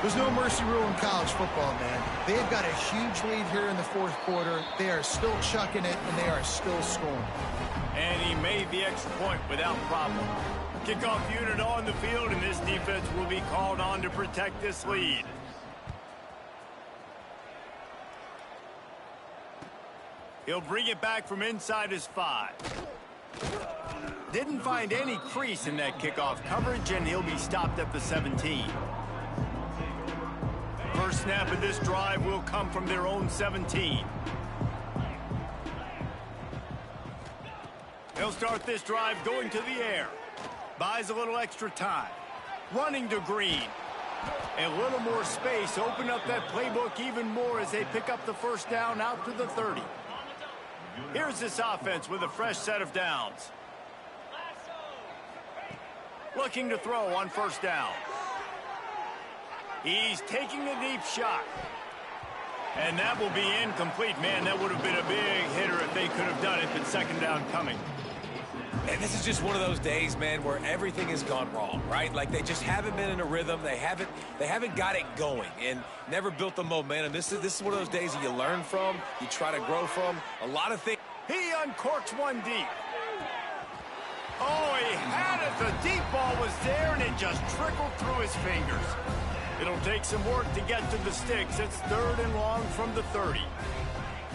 There's no mercy rule in college football, man. They've got a huge lead here in the 4th quarter. They are still chucking it, and they are still scoring. And he made the extra point without problem. Kickoff unit on the field, and this defense will be called on to protect this lead. He'll bring it back from inside his 5. Didn't find any crease in that kickoff coverage, and he'll be stopped at the 17. First snap of this drive will come from their own 17. He'll start this drive going to the air. Buys a little extra time. Running to Green. A little more space. Open up that playbook even more as they pick up the first down out to the 30. Here's this offense with a fresh set of downs. Looking to throw on first down. He's taking a deep shot. And that will be incomplete. Man, that would have been a big hitter if they could have done it, but second down coming. And this is just one of those days, man, where everything has gone wrong, right? Like they just haven't been in a rhythm. They haven't got it going and never built the momentum. This is one of those days that you learn from, you try to grow from. A lot of things. He uncorks one deep. Oh, he had it. The deep ball was there, and it just trickled through his fingers. It'll take some work to get to the sticks. It's 3rd and long from the 30.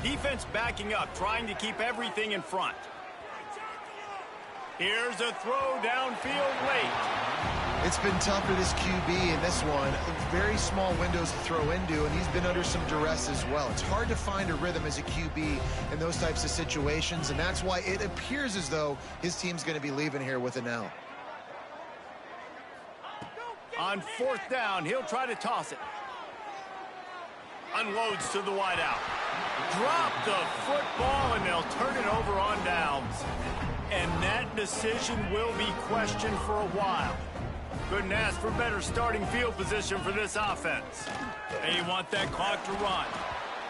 Defense backing up, trying to keep everything in front. Here's a throw downfield late. It's been tough for this QB in this one. Very small windows to throw into, and he's been under some duress as well. It's hard to find a rhythm as a QB in those types of situations, and that's why it appears as though his team's going to be leaving here with an L. On 4th down, he'll try to toss it. Unloads to the wideout. Drop the football, and they'll turn it over on downs. And that decision will be questioned for a while. Couldn't ask for better starting field position for this offense. They want that clock to run.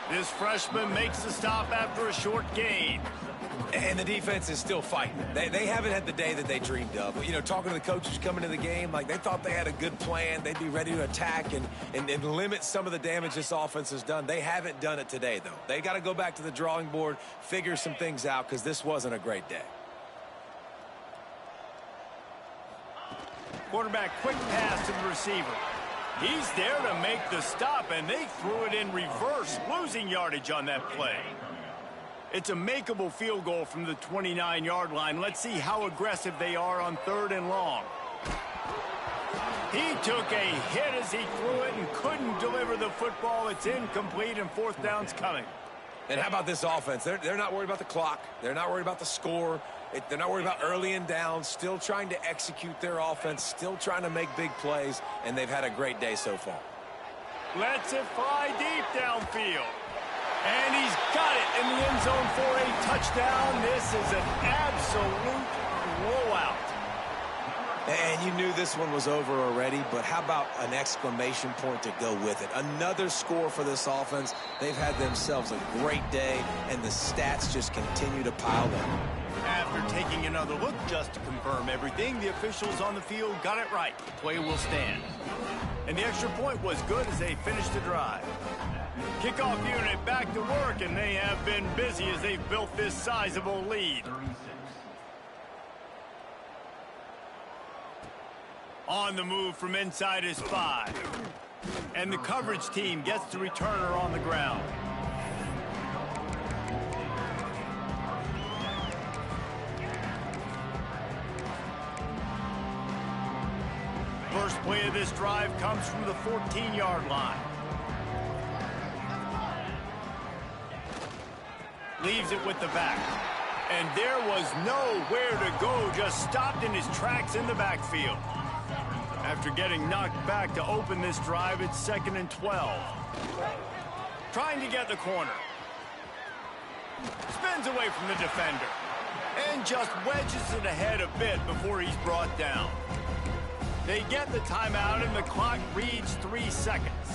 This freshman makes the stop after a short gain. And the defense is still fighting. They haven't had the day that they dreamed of. You know, talking to the coaches coming into the game, like they thought they had a good plan. They'd be ready to attack and limit some of the damage this offense has done. They haven't done it today, though. They got to go back to the drawing board, figure some things out, because this wasn't a great day. Quarterback quick pass to the receiver. He's there to make the stop, and they threw it in reverse, losing yardage on that play. It's a makeable field goal from the 29-yard line. Let's see how aggressive they are on 3rd and long. He took a hit as he threw it and couldn't deliver the football. It's incomplete, and 4th down's coming. And how about this offense? They're not worried about the clock. They're not worried about the score. They're not worried about early and down. Still trying to execute their offense. Still trying to make big plays. And they've had a great day so far. Lets it fly deep downfield. And he's got it in the end zone for a touchdown. This is an absolute blowout. And you knew this one was over already, but how about an exclamation point to go with it? Another score for this offense. They've had themselves a great day, and the stats just continue to pile up. After taking another look just to confirm everything, the officials on the field got it right. The play will stand. And the extra point was good as they finished the drive. Kickoff unit back to work, and they have been busy as they've built this sizable lead. On the move from inside his 5. And the coverage team gets the returner on the ground. First play of this drive comes from the 14-yard line. Leaves it with the back. And there was nowhere to go, just stopped in his tracks in the backfield. After getting knocked back to open this drive, it's 2nd and 12. Trying to get the corner. Spins away from the defender. And just wedges it ahead a bit before he's brought down. They get the timeout, and the clock reads 3 seconds.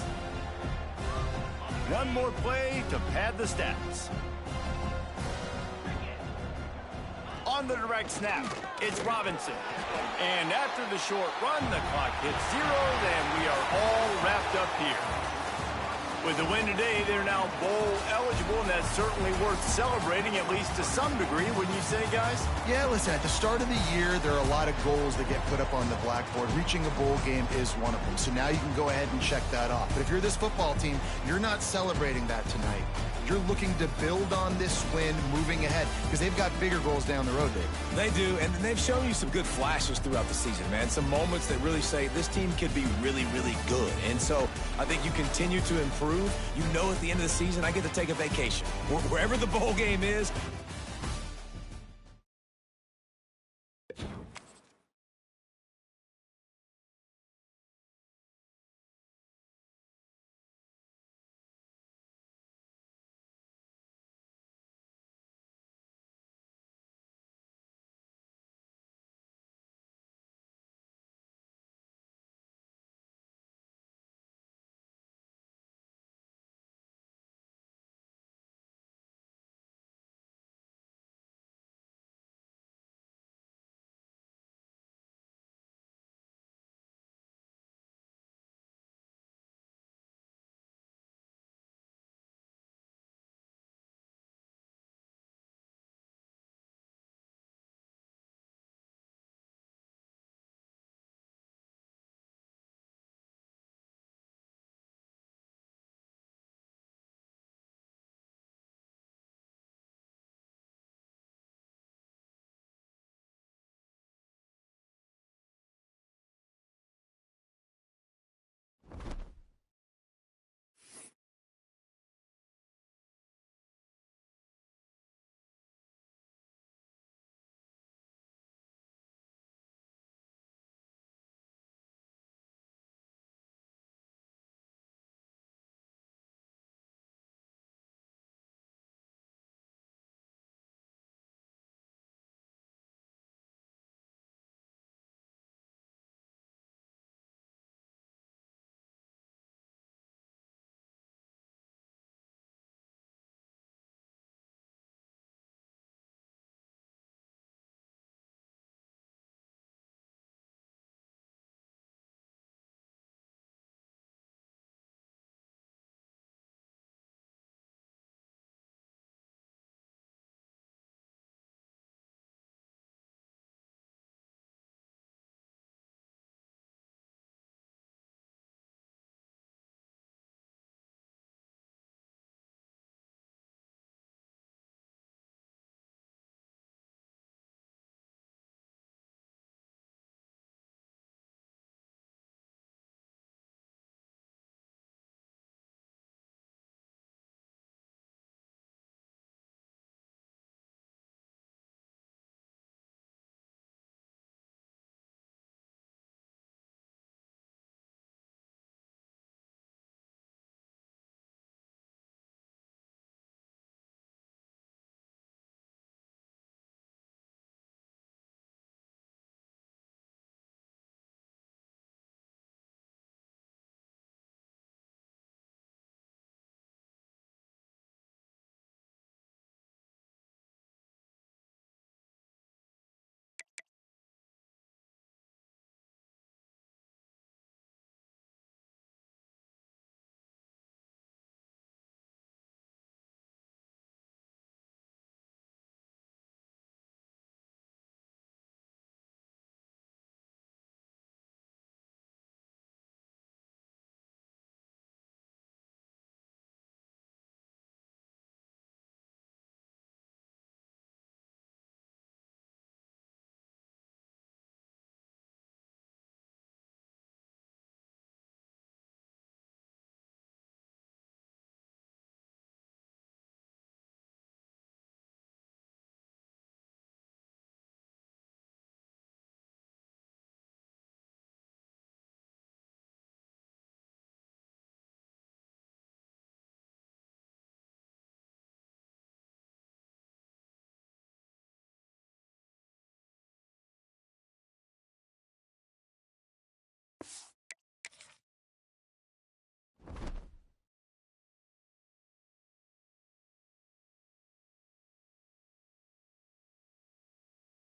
One more play to pad the stats. On the direct snap, it's Robinson. And after the short run, the clock hits 0, and we are all wrapped up here. With the win today, they're now bowl eligible, and that's certainly worth celebrating, at least to some degree, wouldn't you say, guys? Yeah, listen, at the start of the year, there are a lot of goals that get put up on the blackboard. Reaching a bowl game is one of them. So now you can go ahead and check that off. But if you're this football team, you're not celebrating that tonight. you're looking to build on this win moving ahead because they've got bigger goals down the road, Dave. They do, and they've shown you some good flashes throughout the season, man. Some moments that really say this team could be really, really good. And so I think you continue to improve. You know at the end of the season, I get to take a vacation. Wherever the bowl game is,